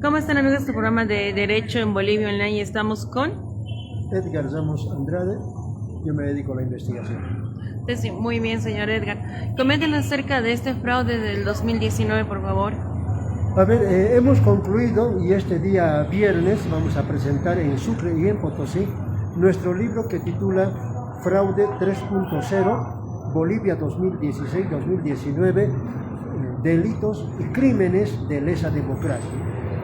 ¿Cómo están amigos de este programa de Derecho en Bolivia Online? Estamos con... Edgar Ramos Andrade, yo me dedico a la investigación. Sí, muy bien, señor Edgar. Coméntenos acerca de este fraude del 2019, por favor. A ver, hemos concluido y este día viernes vamos a presentar en Sucre y en Potosí nuestro libro que titula Fraude 3.0, Bolivia 2016-2019, delitos y crímenes de lesa democracia.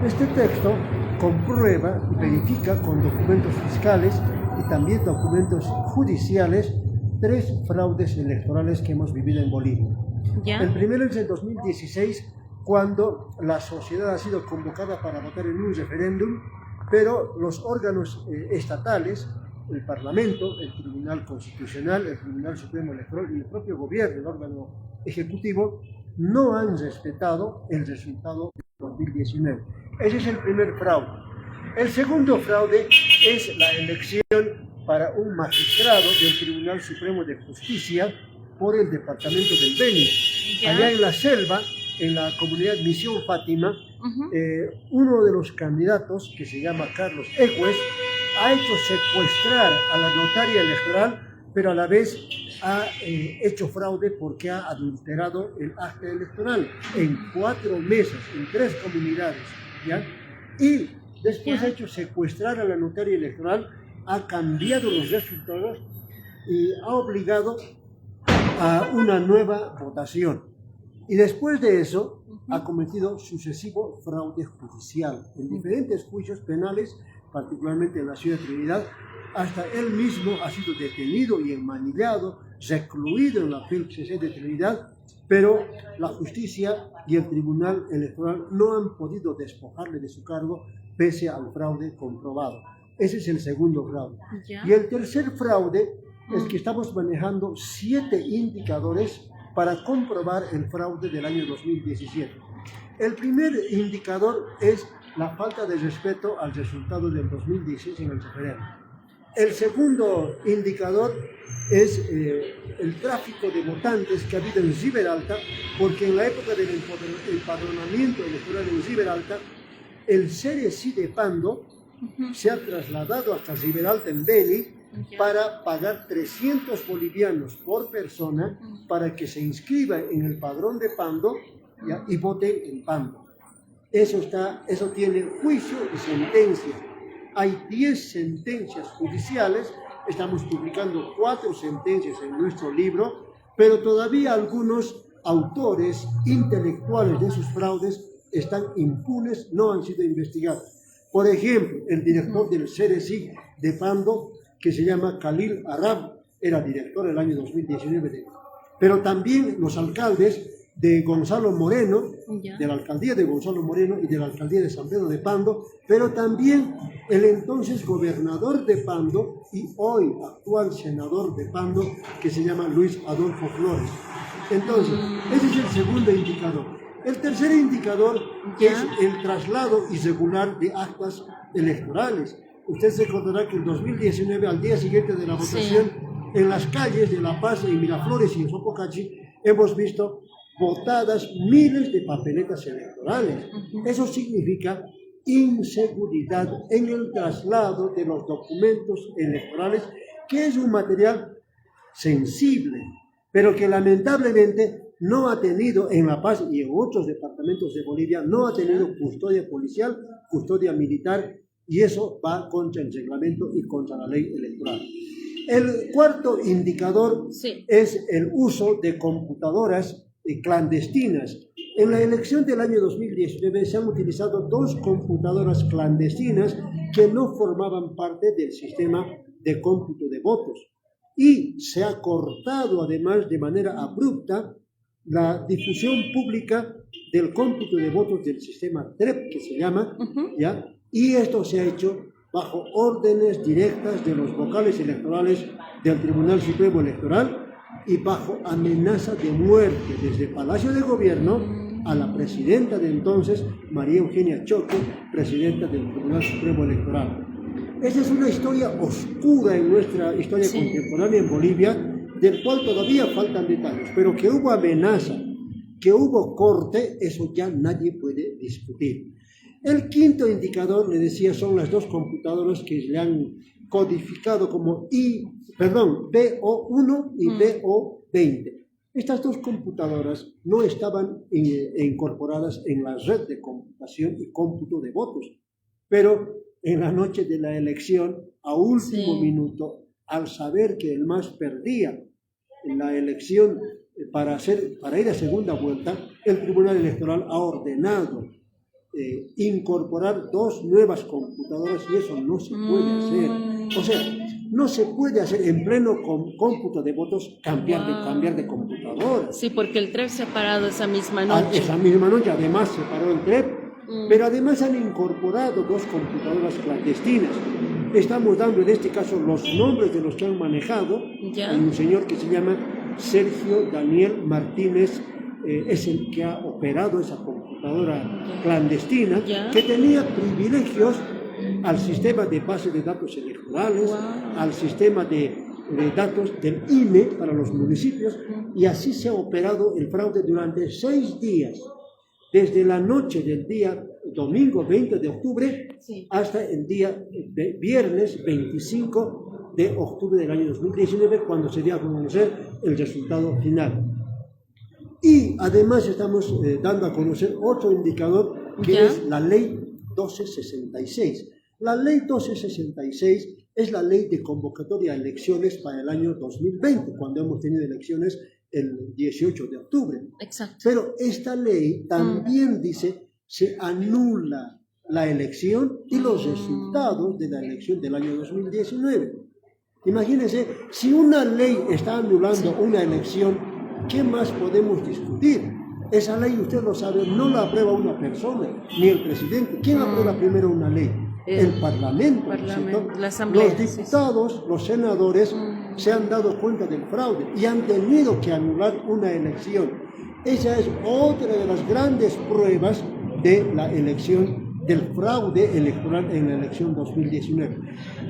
Este texto comprueba y verifica con documentos fiscales y también documentos judiciales 3 fraudes electorales que hemos vivido en Bolivia. ¿Ya? El primero es el 2016, cuando la sociedad ha sido convocada para votar en un referéndum, pero los órganos estatales, el Parlamento, el Tribunal Constitucional, el Tribunal Supremo Electoral y el propio gobierno, el órgano ejecutivo, no han respetado el resultado de 2019. Ese es el primer fraude. El segundo fraude es la elección para un magistrado del Tribunal Supremo de Justicia por el departamento del Beni. Allá en la selva, en la comunidad Misión Fátima, uno de los candidatos, que se llama Carlos Egues, ha hecho secuestrar a la notaria electoral, pero a la vez ha hecho fraude porque ha adulterado el acta electoral en 4 mesas, en 3 comunidades, ¿ya? Y después ha hecho secuestrar a la notaria electoral, ha cambiado los resultados y ha obligado a una nueva votación. Y después de eso ha cometido sucesivo fraude judicial en diferentes juicios penales, particularmente en la ciudad de Trinidad. Hasta él mismo ha sido detenido y enmanillado, recluido en la PLCC de Trinidad, pero la justicia y el Tribunal Electoral no han podido despojarle de su cargo pese al fraude comprobado. Ese es el segundo fraude. ¿Ya? Y el tercer fraude es que estamos manejando 7 indicadores para comprobar el fraude del año 2017. El primer indicador es la falta de respeto al resultado del 2016 en el referéndum. El segundo indicador es el tráfico de votantes que ha habido en Riberalta, porque en la época del empadronamiento electoral en Riberalta, el CERESI de Pando se ha trasladado hasta Riberalta en Beni para pagar 300 bolivianos por persona para que se inscriba en el padrón de Pando, ¿ya? Y vote en Pando. Eso tiene juicio y sentencia. Hay 10 sentencias judiciales, estamos publicando 4 sentencias en nuestro libro, pero todavía algunos autores intelectuales de esos fraudes están impunes, no han sido investigados. Por ejemplo, el director del CERESI de Pando, que se llama Khalil Arab, era director el año 2019, pero también los alcaldes de Gonzalo Moreno, de la alcaldía de Gonzalo Moreno y de la alcaldía de San Pedro de Pando, pero también el entonces gobernador de Pando y hoy actual senador de Pando, que se llama Luis Adolfo Flores. Entonces, ese es el segundo indicador. El tercer indicador es el traslado irregular de actas electorales. Usted se acordará que en 2019, al día siguiente de la votación, en las calles de La Paz, en Miraflores y en Sopocachi, hemos visto botadas miles de papeletas electorales. Eso significa inseguridad en el traslado de los documentos electorales, que es un material sensible, pero que lamentablemente no ha tenido en La Paz y en otros departamentos de Bolivia, no ha tenido custodia policial, custodia militar, y eso va contra el reglamento y contra la ley electoral. El cuarto indicador es el uso de computadoras clandestinas. En la elección del año 2019 se han utilizado 2 computadoras clandestinas que no formaban parte del sistema de cómputo de votos. Y se ha cortado además de manera abrupta la difusión pública del cómputo de votos del sistema TREP, que se llama, ¿ya? Y esto se ha hecho bajo órdenes directas de los vocales electorales del Tribunal Supremo Electoral y bajo amenaza de muerte desde Palacio de Gobierno a la presidenta de entonces, María Eugenia Choque, presidenta del Tribunal Supremo Electoral. Esa es una historia oscura en nuestra historia contemporánea en Bolivia, del cual todavía faltan detalles, pero que hubo amenaza, que hubo corte, eso ya nadie puede discutir. El quinto indicador, le decía, son las dos computadoras que le han codificado como BO1 y BO20. Estas dos computadoras no estaban incorporadas en la red de computación y cómputo de votos, pero en la noche de la elección, a último minuto, al saber que el MAS perdía la elección para ir a segunda vuelta, el Tribunal Electoral ha ordenado incorporar dos nuevas computadoras y eso no se puede hacer. O sea, no se puede hacer en pleno cómputo de votos cambiar de computadora. Sí, porque el TREP se ha parado esa misma noche. Esa misma noche además se paró el TREP, pero además han incorporado dos computadoras clandestinas. Estamos dando en este caso los nombres de los que han manejado. Hay un señor que se llama Sergio Daniel Martínez, es el que ha operado esa computadora clandestina, que tenía privilegios al sistema de base de datos electorales, al sistema de datos del INE para los municipios, y así se ha operado el fraude durante 6 días, desde la noche del día domingo 20 de octubre hasta el día viernes 25 de octubre del año 2019, cuando se dio a conocer el resultado final. Y además estamos dando a conocer otro indicador, que es la ley 1266. La ley 1266 es la ley de convocatoria a elecciones para el año 2020, cuando hemos tenido elecciones el 18 de octubre. Exacto. Pero esta ley también dice, se anula la elección y los resultados de la elección del año 2019. Imagínense, si una ley está anulando una elección, ¿qué más podemos discutir? Esa ley, usted lo sabe, no la aprueba una persona, ni el presidente. ¿Quién aprueba primero una ley? El Parlamento. La Asamblea. Los diputados, los senadores, se han dado cuenta del fraude y han tenido que anular una elección. Esa es otra de las grandes pruebas de la elección, del fraude electoral en la elección 2019.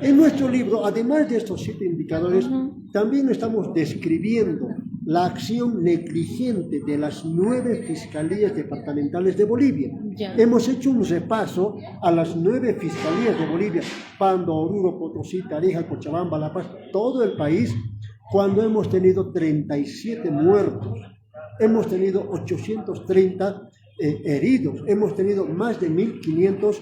En nuestro libro, además de estos 7 indicadores, también estamos describiendo la acción negligente de las 9 fiscalías departamentales de Bolivia. Hemos hecho un repaso a las 9 fiscalías de Bolivia: Pando, Oruro, Potosí, Tarija, Cochabamba, La Paz, todo el país, cuando hemos tenido 37 muertos, hemos tenido 830 heridos, hemos tenido más de 1.500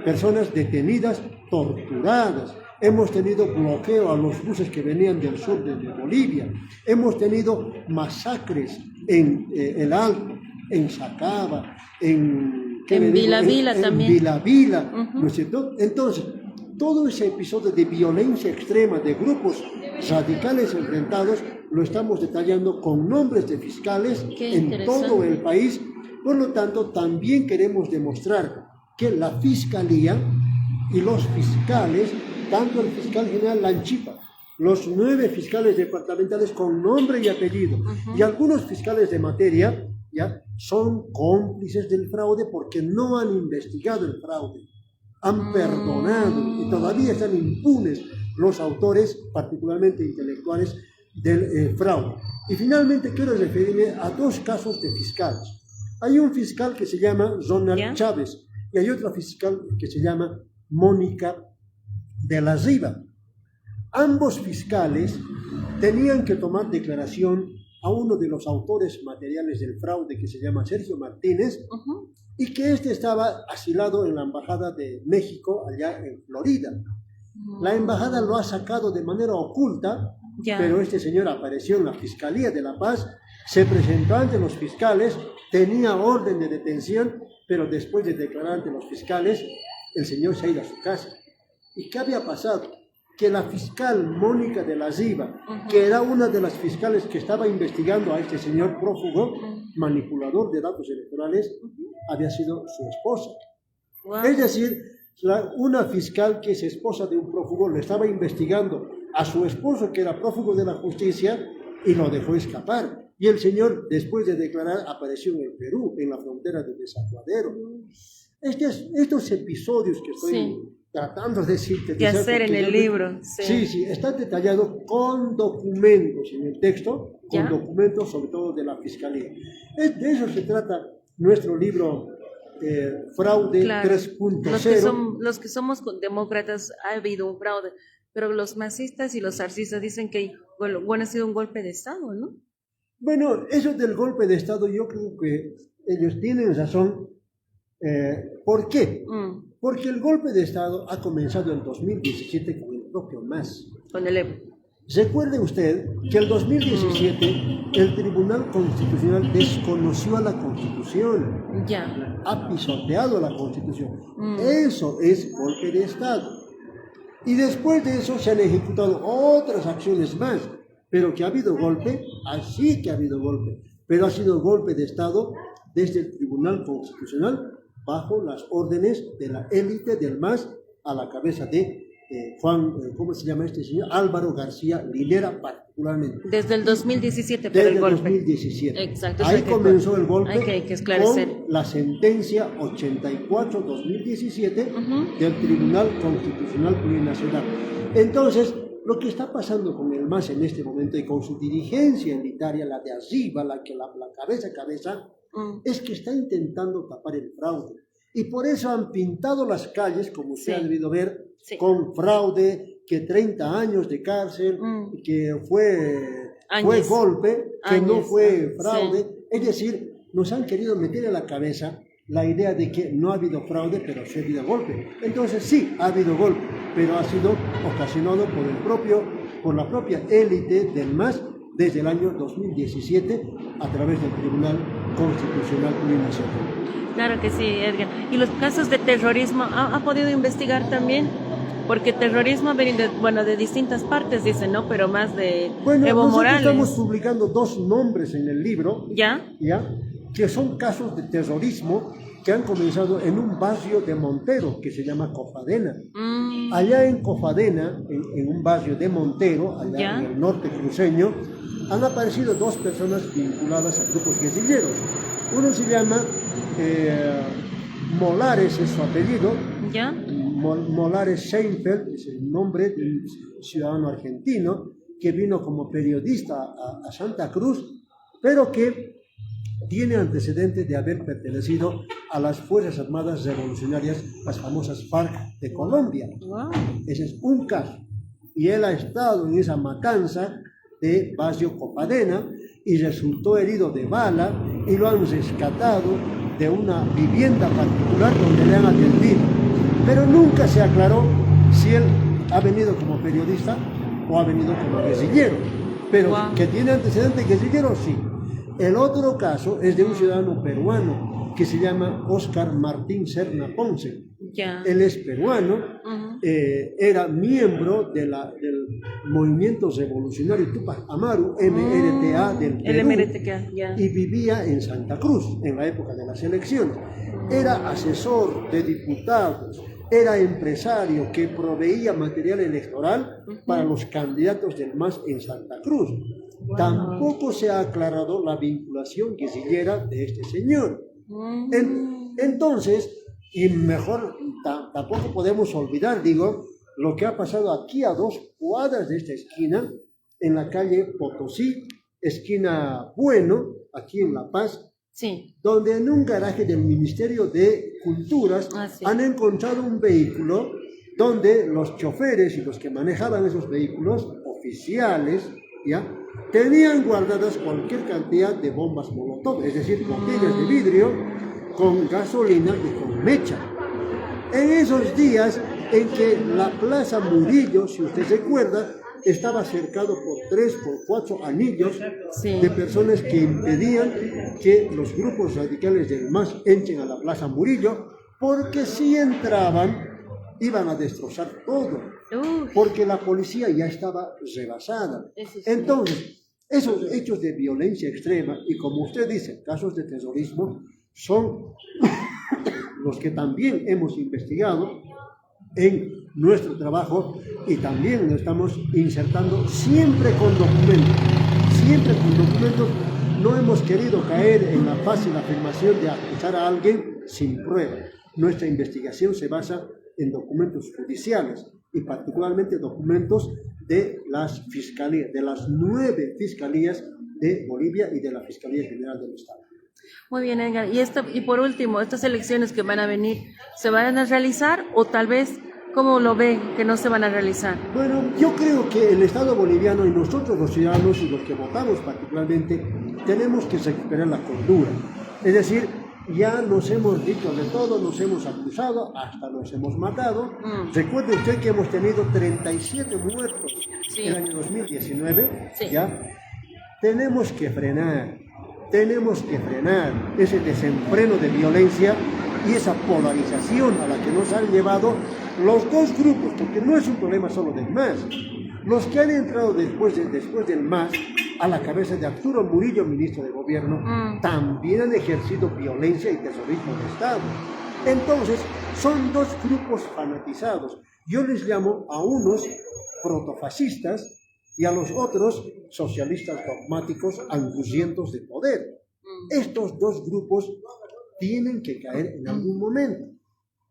personas detenidas, torturadas. Hemos tenido bloqueo a los buses que venían del sur de Bolivia. Hemos tenido masacres en El Alto, en Sacaba, en Vila también. Vila Vila, ¿no es cierto? Entonces, todo ese episodio de violencia extrema de grupos radicales enfrentados lo estamos detallando con nombres de fiscales en todo el país. Por lo tanto, también queremos demostrar que la Fiscalía y los fiscales, tanto el fiscal general Lanchipa, los 9 fiscales departamentales con nombre y apellido, y algunos fiscales de materia, son cómplices del fraude porque no han investigado el fraude, han perdonado y todavía están impunes los autores, particularmente intelectuales, del fraude. Y finalmente quiero referirme a 2 casos de fiscales. Hay un fiscal que se llama Ronald Chávez y hay otra fiscal que se llama Mónica de la Riva. Ambos fiscales tenían que tomar declaración a uno de los autores materiales del fraude, que se llama Sergio Martínez, y que estaba asilado en la Embajada de México, allá en Florida. La embajada lo ha sacado de manera oculta, pero este señor apareció en la Fiscalía de La Paz, se presentó ante los fiscales, tenía orden de detención, pero después de declarar ante los fiscales, el señor se ha ido a su casa. ¿Y qué había pasado? Que la fiscal Mónica de la Riva, que era una de las fiscales que estaba investigando a este señor prófugo, manipulador de datos electorales, había sido su esposa. Es decir, una fiscal que es esposa de un prófugo le estaba investigando a su esposo, que era prófugo de la justicia, y lo dejó escapar. Y el señor, después de declarar, apareció en el Perú, en la frontera de Desaguadero. Estos episodios que estoy tratando de sintetizar. De hacer en el libro. Sí, está detallado con documentos en el texto, con documentos sobre todo de la Fiscalía. De eso se trata nuestro libro fraude Claro. 3.0. Los que somos demócratas ha habido un fraude, pero los masistas y los arcistas dicen que bueno, ha sido un golpe de Estado, ¿no? Bueno, eso del golpe de Estado yo creo que ellos tienen razón. ¿Por qué? Porque el golpe de Estado ha comenzado en 2017 con el propio MAS. Con el Evo. Recuerde usted que en 2017 el Tribunal Constitucional desconoció a la Constitución, Ya. ha pisoteado la Constitución. Eso es golpe de Estado. Y después de eso se han ejecutado otras acciones más, pero que ha habido golpe, así que ha habido golpe, pero ha sido golpe de Estado desde el Tribunal Constitucional bajo las órdenes de la élite del MAS a la cabeza de ¿cómo se llama este señor? Álvaro García Linera particularmente. Desde el 2017 por Desde el golpe. 2017. Exacto. Ahí comenzó el golpe hay que esclarecer. con la sentencia 84-2017 del Tribunal Constitucional Plurinacional. Entonces, lo que está pasando con el MAS en este momento y con su dirigencia elitaria, la de arriba, la cabeza a cabeza, es que está intentando tapar el fraude. Y por eso han pintado las calles, como usted ha debido ver, con fraude, que 30 años de cárcel, que fue golpe, que no fue fraude. Es decir, nos han querido meter en la cabeza la idea de que no ha habido fraude, pero sí ha habido golpe. Entonces sí, ha habido golpe, pero ha sido ocasionado por la propia élite del MAS desde el año 2017 a través del Tribunal Constitucional Plurinacional. Claro que sí, Edgar. ¿Y los casos de terrorismo ha podido investigar también? Porque terrorismo viene de distintas partes, dicen, ¿no? Pero más de Evo Morales. Estamos publicando 2 nombres en el libro, ¿Ya? Que son casos de terrorismo que han comenzado en un barrio de Montero que se llama Cofadena. Allá en Cofadena, en un barrio de Montero, allá en el norte cruceño, han aparecido 2 personas vinculadas a grupos guerrilleros. Uno se llama Molares, es su apellido. ¿Ya? Molares Seinfeld es el nombre de un ciudadano argentino que vino como periodista a Santa Cruz, pero que tiene antecedentes de haber pertenecido a las Fuerzas Armadas Revolucionarias, las famosas FARC de Colombia. Wow. Ese es un caso. Y él ha estado en esa matanza de barrio Copadena y resultó herido de bala y lo han rescatado de una vivienda particular donde le han atendido. Pero nunca se aclaró si él ha venido como periodista o ha venido como guerrillero. Pero que tiene antecedentes guerrilleros, sí. El otro caso es de un ciudadano peruano que se llama Óscar Martín Serna Ponce. Él es peruano, era miembro del movimiento revolucionario Tupac Amaru, MRTA del Perú, y vivía en Santa Cruz en la época de las elecciones. Era asesor de diputados, era empresario que proveía material electoral para los candidatos del MAS en Santa Cruz. Tampoco se ha aclarado la vinculación guerrillera de este señor. Entonces, y mejor, tampoco podemos olvidar, lo que ha pasado aquí a 2 cuadras de esta esquina, en la calle Potosí, esquina Bueno, aquí en La Paz, donde en un garaje del Ministerio de Culturas han encontrado un vehículo donde los choferes y los que manejaban esos vehículos, oficiales, tenían guardadas cualquier cantidad de bombas molotov, es decir, botellas de vidrio con gasolina y con mecha. En esos días en que la Plaza Murillo, si usted recuerda, estaba cercado por 3 por 4 anillos de personas que impedían que los grupos radicales del MAS entren a la Plaza Murillo, porque si entraban iban a destrozar todo, porque la policía ya estaba rebasada. Entonces, esos hechos de violencia extrema, y como usted dice, casos de terrorismo, son los que también hemos investigado en nuestro trabajo y también lo estamos insertando siempre con documentos. No hemos querido caer en la fácil afirmación de acusar a alguien sin prueba. Nuestra investigación se basa en documentos judiciales y particularmente documentos de las fiscalías, de las 9 fiscalías de Bolivia y de la Fiscalía General del Estado. Muy bien, Edgar. Y por último, estas elecciones que van a venir, ¿se van a realizar o tal vez, cómo lo ve, que no se van a realizar? Bueno, yo creo que el Estado boliviano y nosotros los ciudadanos y los que votamos particularmente tenemos que recuperar la cordura. Es decir, ya nos hemos dicho de todo, nos hemos acusado, hasta nos hemos matado. Recuerde usted que hemos tenido 37 muertos en el año 2019. Sí. ¿Ya? Tenemos que frenar ese desenfreno de violencia y esa polarización a la que nos han llevado los dos grupos, porque no es un problema solo del MAS. Los que han entrado después del MAS a la cabeza de Arturo Murillo, ministro de Gobierno, también han ejercido violencia y terrorismo de Estado. Entonces, son dos grupos fanatizados. Yo les llamo a unos protofascistas y a los otros socialistas dogmáticos angustientos de poder. Estos dos grupos tienen que caer en algún momento.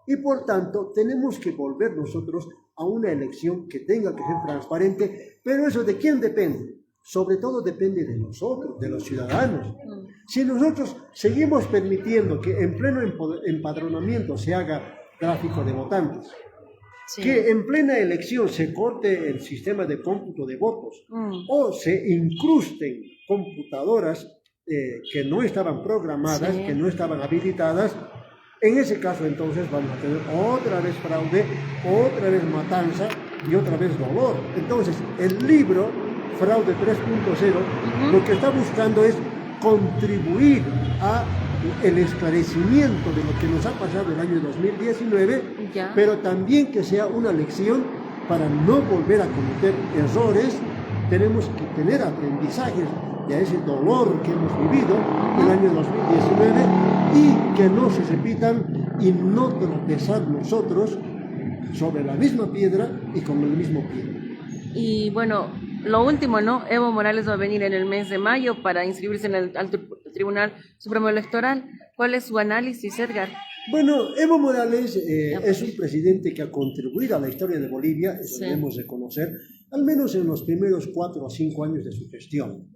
Y por tanto, tenemos que volver nosotros a una elección que tenga que ser transparente, pero eso ¿de quién depende? Sobre todo depende de nosotros, de los ciudadanos. Si nosotros seguimos permitiendo que en pleno empadronamiento se haga tráfico de votantes, que en plena elección se corte el sistema de cómputo de votos o se incrusten computadoras que no estaban programadas, que no estaban habilitadas, en ese caso entonces vamos a tener otra vez fraude, otra vez matanza y otra vez dolor. Entonces el libro Fraude 3.0 lo que está buscando es contribuir a el esclarecimiento de lo que nos ha pasado el año 2019, pero también que sea una lección para no volver a cometer errores. Tenemos que tener aprendizajes de ese dolor que hemos vivido el año 2019 y que no se repitan y no tropezar nosotros sobre la misma piedra y con el mismo pie. Y bueno, lo último, ¿no? Evo Morales va a venir en el mes de mayo para inscribirse en el Tribunal Supremo Electoral. ¿Cuál es su análisis, Edgar? Bueno, Evo Morales es un presidente que ha contribuido a la historia de Bolivia, eso debemos reconocer, al menos en los primeros 4 o 5 años de su gestión.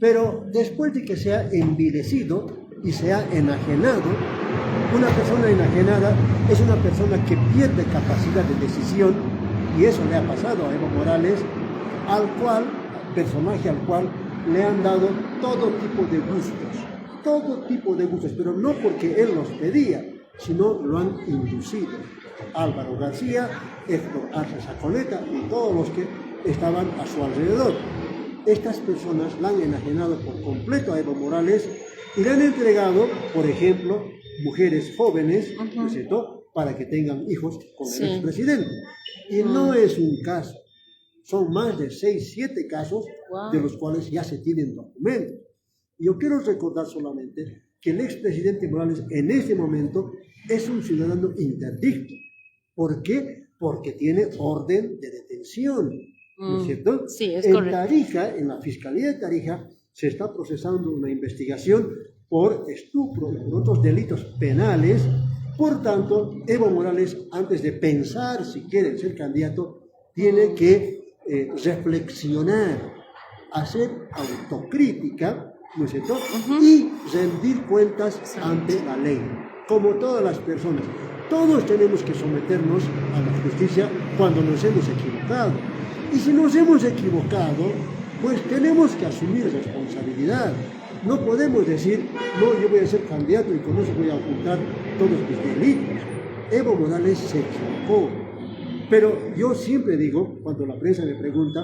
Pero después de que se ha envilecido y se ha enajenado, una persona enajenada es una persona que pierde capacidad de decisión, y eso le ha pasado a Evo Morales, personaje al cual le han dado todo tipo de gustos, pero no porque él los pedía, sino lo han inducido. Álvaro García, Héctor Arce Saconeta y todos los que estaban a su alrededor. Estas personas la han enajenado por completo a Evo Morales y le han entregado, por ejemplo, mujeres jóvenes, ¿no es cierto?, para que tengan hijos con el expresidente. Y no es un caso, son más de 6, 7 casos de los cuales ya se tienen documentos. Y yo quiero recordar solamente que el expresidente Morales en este momento es un ciudadano interdicto. ¿Por qué? Porque tiene orden de detención, ¿no es cierto? Sí, es en correcto. Tarija, en la Fiscalía de Tarija, se está procesando una investigación por estupro y por otros delitos penales. Por tanto, Evo Morales, antes de pensar si quiere ser candidato, tiene que reflexionar, hacer autocrítica, ¿no es cierto? Y rendir cuentas ante la ley, como todas las personas. Todos tenemos que someternos a la justicia cuando nos hemos equivocado. Y si nos hemos equivocado, pues tenemos que asumir responsabilidad. No podemos decir, no, yo voy a ser candidato y con eso voy a ocultar todos mis delitos. Evo Morales se equivocó. Pero yo siempre digo, cuando la prensa me pregunta,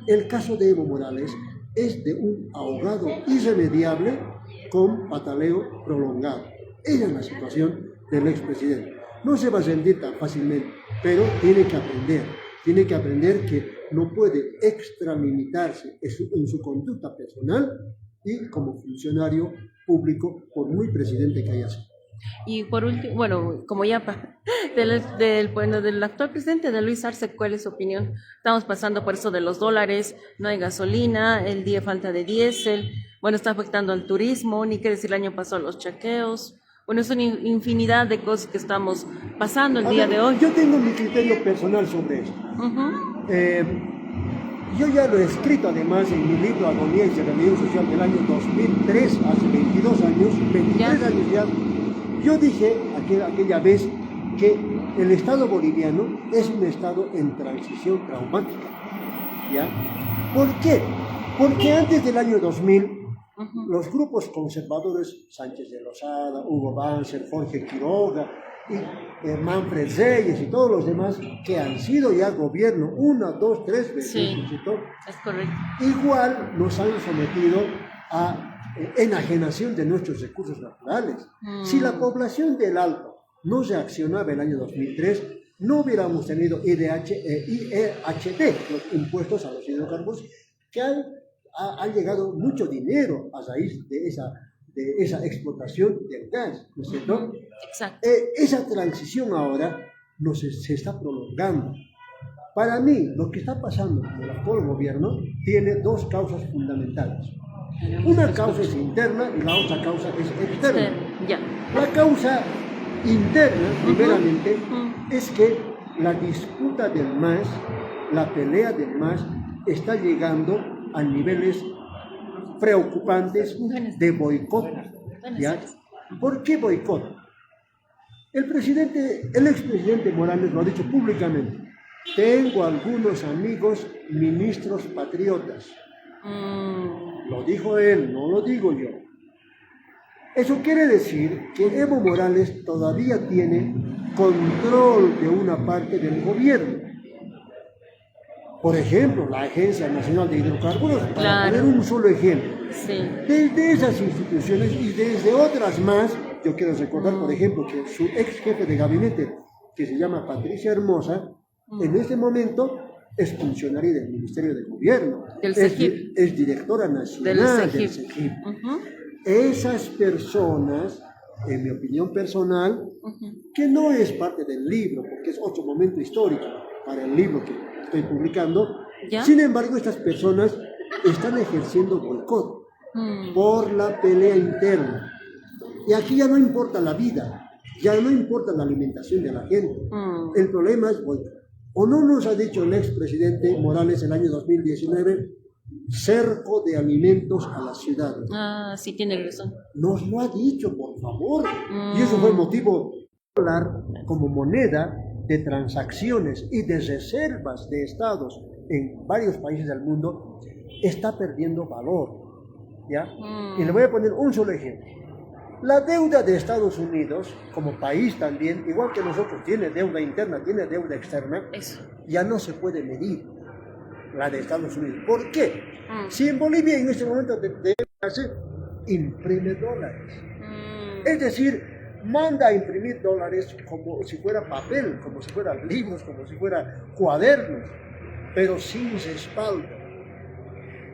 el caso de Evo Morales es de un ahogado irremediable con pataleo prolongado. Esa es la situación del expresidente. No se va a rendir tan fácilmente, pero tiene que aprender que no puede extralimitarse en su conducta personal y como funcionario público, por muy presidente que haya sido. Y por último, bueno, como ya del actual presidente, de Luis Arce, ¿cuál es su opinión? Estamos pasando por eso de los dólares, no hay gasolina, el día falta de diésel, bueno, está afectando al turismo, ni qué decir el año pasado los chequeos. Bueno, es una infinidad de cosas que estamos pasando el día de hoy. Yo tengo mi criterio personal sobre esto. Yo ya lo he escrito además en mi libro Agonía y Rebelión Social del año 2003, hace 22 años, 23 años ya. Yo dije aquella vez que el Estado boliviano es un Estado en transición traumática. ¿Ya? ¿Por qué? Porque antes del año 2000, los grupos conservadores, Sánchez de Lozada, Hugo Banzer, Jorge Quiroga, y Manfred Reyes y todos los demás que han sido ya gobierno 1, 2, 3 veces, sí, es correcto. Igual nos han sometido a enajenación de nuestros recursos naturales. Si la población del Alto no reaccionaba el año 2003, no hubiéramos tenido IEHD, los impuestos a los hidrocarburos, que han llegado mucho dinero a raíz de esa explotación del gas, ¿no es cierto? Exacto. Esa transición ahora se está prolongando. Para mí, lo que está pasando con el actual gobierno tiene dos causas fundamentales. Una causa es interna y la otra causa es externa. Ya. La causa interna, primeramente, es que la disputa del MAS, la pelea del MAS, está llegando a niveles preocupantes de boicot. ¿Ya? ¿Por qué boicot? El expresidente Morales lo ha dicho públicamente. Tengo algunos amigos ministros patriotas. Lo dijo él, no lo digo yo. Eso quiere decir que Evo Morales todavía tiene control de una parte del gobierno. Por ejemplo, la Agencia Nacional de Hidrocarburos, para poner un solo ejemplo. Sí. Desde esas instituciones y desde otras más, yo quiero recordar, por ejemplo, que su ex jefe de gabinete, que se llama Patricia Hermosa, en este momento es funcionaria del Ministerio de Gobierno, es directora nacional del CEGIP. Esas personas, en mi opinión personal, que no es parte del libro, porque es otro momento histórico para el libro que estoy publicando, ¿ya? Sin embargo, estas personas están ejerciendo boicot por la pelea interna. Y aquí ya no importa la vida, ya no importa la alimentación de la gente. El problema es boicot. ¿O no nos ha dicho el expresidente Morales en el año 2019, cerco de alimentos a las ciudades? Ah, sí, tiene razón. Nos lo ha dicho, por favor. Y eso fue motivo de hablar como moneda de transacciones y de reservas de estados en varios países del mundo, está perdiendo valor. ¿Ya? Y le voy a poner un solo ejemplo. La deuda de Estados Unidos, como país también, igual que nosotros, tiene deuda interna, tiene deuda externa, ya no se puede medir la de Estados Unidos. ¿Por qué? Si en Bolivia en este momento imprime dólares. Es decir, manda a imprimir dólares como si fuera papel, como si fueran libros, como si fueran cuadernos, pero sin respaldo.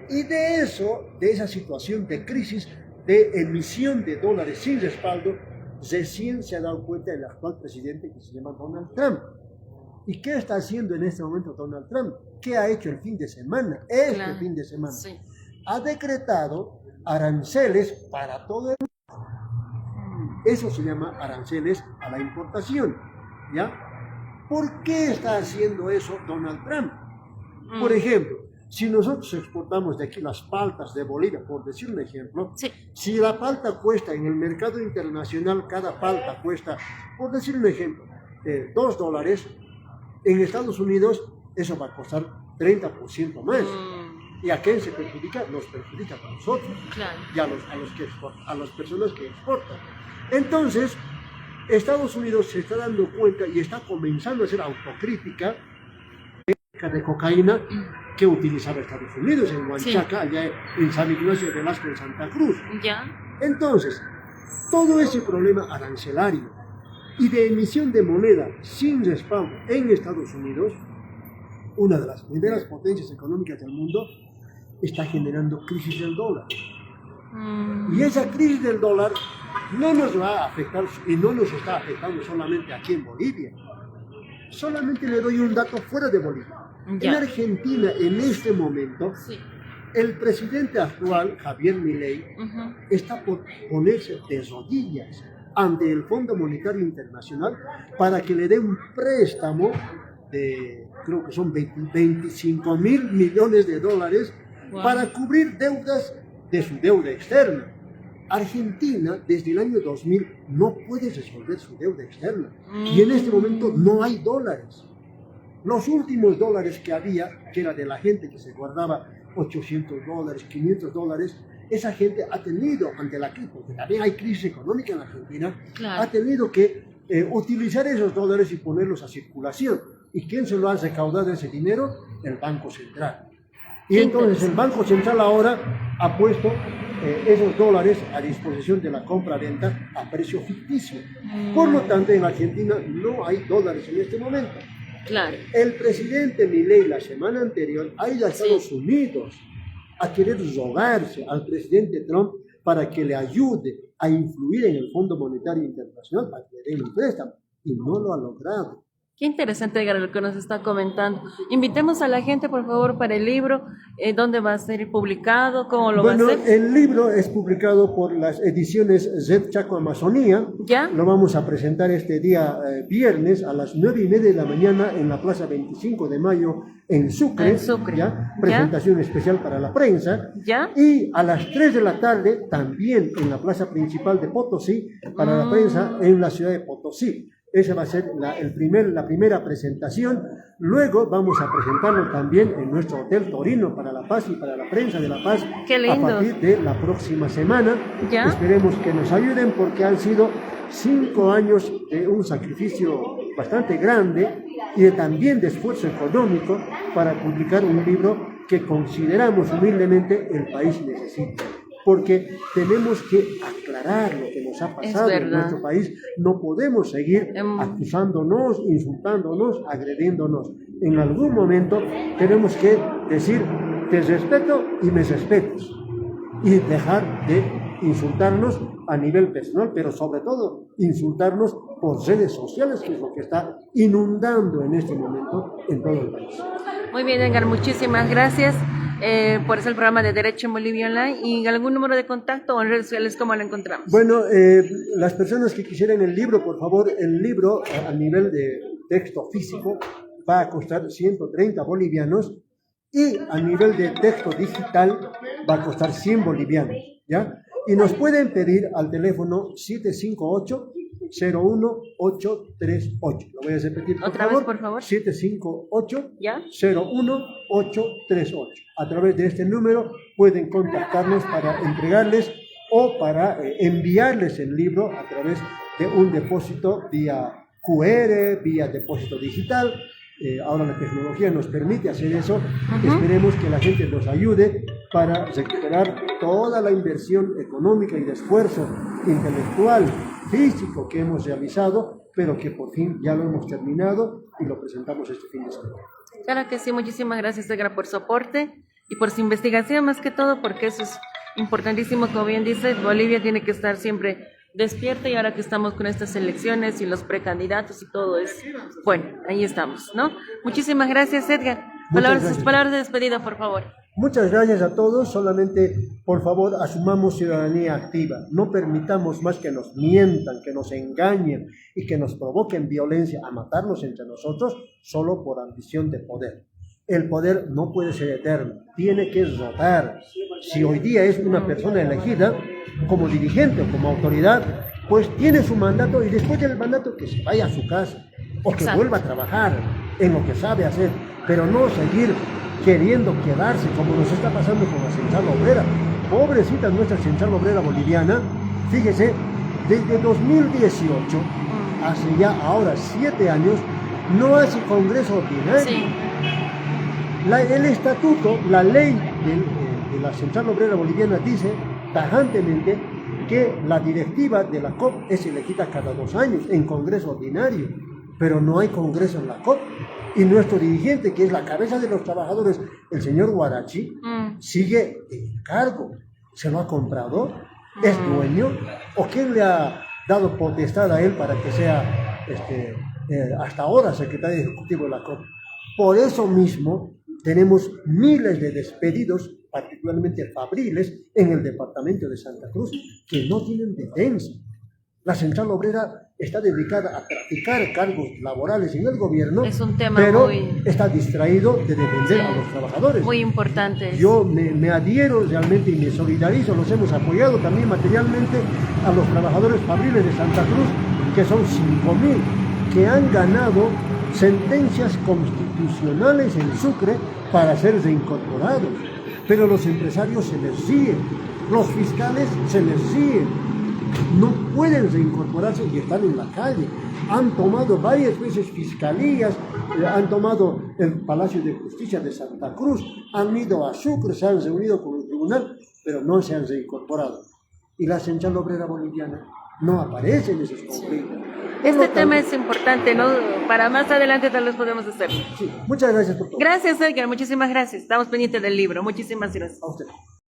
Y de esa situación de crisis, de emisión de dólares sin respaldo, recién se ha dado cuenta el actual presidente, que se llama Donald Trump. ¿Y qué está haciendo en este momento Donald Trump? ¿Qué ha hecho el fin de semana? Fin de semana. Sí. Ha decretado aranceles para todo el mundo. Eso se llama aranceles a la importación. ¿Ya? ¿Por qué está haciendo eso Donald Trump? Por ejemplo, si nosotros exportamos de aquí las paltas de Bolivia, por decir un ejemplo, si la palta cuesta en el mercado internacional, cada palta cuesta, por decir un ejemplo, $2, en Estados Unidos eso va a costar 30% más. ¿Y a quién se perjudica? Nos perjudica a nosotros, claro, y a las personas que exportan. Entonces, Estados Unidos se está dando cuenta y está comenzando a hacer autocrítica de cocaína que utilizaba Estados Unidos en Huanchaca, allá en San Ignacio de Velasco, en Santa Cruz. ¿Ya? Entonces, todo ese problema arancelario y de emisión de moneda sin respaldo en Estados Unidos, una de las primeras potencias económicas del mundo, está generando crisis del dólar. Y esa crisis del dólar no nos va a afectar y no nos está afectando solamente aquí en Bolivia. Solamente le doy un dato fuera de Bolivia. Ya. En Argentina, en este momento, el presidente actual, Javier Milei, está por ponerse de rodillas ante el Fondo Monetario Internacional para que le dé un préstamo creo que son 25.000 millones de dólares para cubrir deudas de su deuda externa. Argentina, desde el año 2000, no puede resolver su deuda externa. Y en este momento no hay dólares. Los últimos dólares que había, que era de la gente que se guardaba $800, $500, esa gente ha tenido, ante la crisis, porque también hay crisis económica en Argentina, claro, ha tenido que utilizar esos dólares y ponerlos a circulación. ¿Y quién se lo ha recaudado ese dinero? El Banco Central. Y entonces el Banco Central ahora ha puesto esos dólares a disposición de la compra-venta a precio ficticio. Por lo tanto, en Argentina no hay dólares en este momento. Claro. El presidente Milei la semana anterior ha ido a Estados Unidos a querer rogarse al presidente Trump para que le ayude a influir en el Fondo Monetario Internacional para que le den un préstamo, y no lo ha logrado. Qué interesante, Edgar, lo que nos está comentando. Invitemos a la gente, por favor, para el libro. ¿Dónde va a ser publicado? ¿Cómo lo va a hacer? El libro es publicado por las ediciones Z Chaco Amazonía. ¿Ya? Lo vamos a presentar este día viernes a las 9:30 de la mañana en la Plaza 25 de Mayo en Sucre. En Sucre. ¿Ya? Presentación especial para la prensa. ¿Ya? Y a las 3 de la tarde también en la plaza principal de Potosí para la prensa en la ciudad de Potosí. Esa va a ser la primera presentación. Luego vamos a presentarlo también en nuestro Hotel Torino para La Paz y para la prensa de La Paz. ¡Qué lindo! A partir de la próxima semana. ¿Ya? Esperemos que nos ayuden porque han sido 5 años de un sacrificio bastante grande y también de esfuerzo económico para publicar un libro que consideramos humildemente el país necesita. Porque tenemos que aclarar lo que nos ha pasado en nuestro país. No podemos seguir acusándonos, insultándonos, agrediéndonos. En algún momento tenemos que decir, te respeto y me respetas. Y dejar de insultarnos a nivel personal, pero sobre todo insultarnos por redes sociales, que es lo que está inundando en este momento en todo el país. Muy bien, Edgar, muchísimas gracias por hacer el programa de Derecho en Bolivia Online. ¿Y algún número de contacto o en redes sociales cómo lo encontramos? Bueno, las personas que quisieran el libro, por favor, el libro a nivel de texto físico va a costar 130 bolivianos y a nivel de texto digital va a costar 100 bolivianos, ¿ya? Y nos pueden pedir al teléfono 758-01838. Lo voy a repetir, ¿Otra vez, por favor? 758-01838. A través de este número pueden contactarnos para entregarles o para enviarles el libro a través de un depósito vía QR, vía depósito digital. Ahora la tecnología nos permite hacer eso. Esperemos que la gente nos ayude para recuperar toda la inversión económica y de esfuerzo intelectual, físico que hemos realizado, pero que por fin ya lo hemos terminado y lo presentamos este fin de semana. Claro que sí, muchísimas gracias, Edgar, por su aporte y por su investigación más que todo, porque eso es importantísimo. Como bien dice, Bolivia tiene que estar siempre despierta, y ahora que estamos con estas elecciones y los precandidatos y todo eso, bueno, ahí estamos, ¿no? Muchísimas gracias, Edgar. Sus palabras de despedida, por favor. Muchas gracias a todos. Solamente, por favor, asumamos ciudadanía activa. No permitamos más que nos mientan, que nos engañen y que nos provoquen violencia a matarnos entre nosotros solo por ambición de poder. El poder no puede ser eterno, tiene que rotar. Si hoy día es una persona elegida como dirigente o como autoridad, pues tiene su mandato y después del mandato que se vaya a su casa o que vuelva a trabajar en lo que sabe hacer, pero no seguir queriendo quedarse como nos está pasando con la Central Obrera. Pobrecita nuestra Central Obrera Boliviana, fíjese, desde 2018, hace ya ahora 7 años, no hace congreso ordinario. Sí. El estatuto, la ley de la Central Obrera Boliviana dice tajantemente que la directiva de la COP es elegida cada 2 años en congreso ordinario, pero no hay congreso en la COP. Y nuestro dirigente, que es la cabeza de los trabajadores, el señor Guarachi, sigue en cargo. ¿Se lo ha comprado? ¿Es dueño? ¿O quién le ha dado potestad a él para que sea hasta ahora secretario ejecutivo de la COP? Por eso mismo tenemos miles de despedidos, particularmente fabriles, en el departamento de Santa Cruz, que no tienen defensa. La Central Obrera está dedicada a traficar cargos laborales en el gobierno, Es un tema pero muy, está distraído de defender sí, a los trabajadores. muy importante. Yo me adhiero realmente y me solidarizo, los hemos apoyado también materialmente a los trabajadores fabriles de Santa Cruz, que son 5.000, que han ganado sentencias constitucionales en Sucre para ser reincorporados. Pero los empresarios se les siguen, los fiscales se les siguen, no pueden reincorporarse y están en la calle. Han tomado varias veces fiscalías, han tomado el Palacio de Justicia de Santa Cruz, han ido a Sucre, se han reunido con el tribunal, pero no se han reincorporado. Y la Central Obrera Boliviana no aparece en esos conflictos. Este tema es importante, ¿no? Para más adelante tal vez podemos hacerlo. Sí, muchas gracias por todo. Gracias, Edgar, muchísimas gracias. Estamos pendientes del libro. Muchísimas gracias. A usted.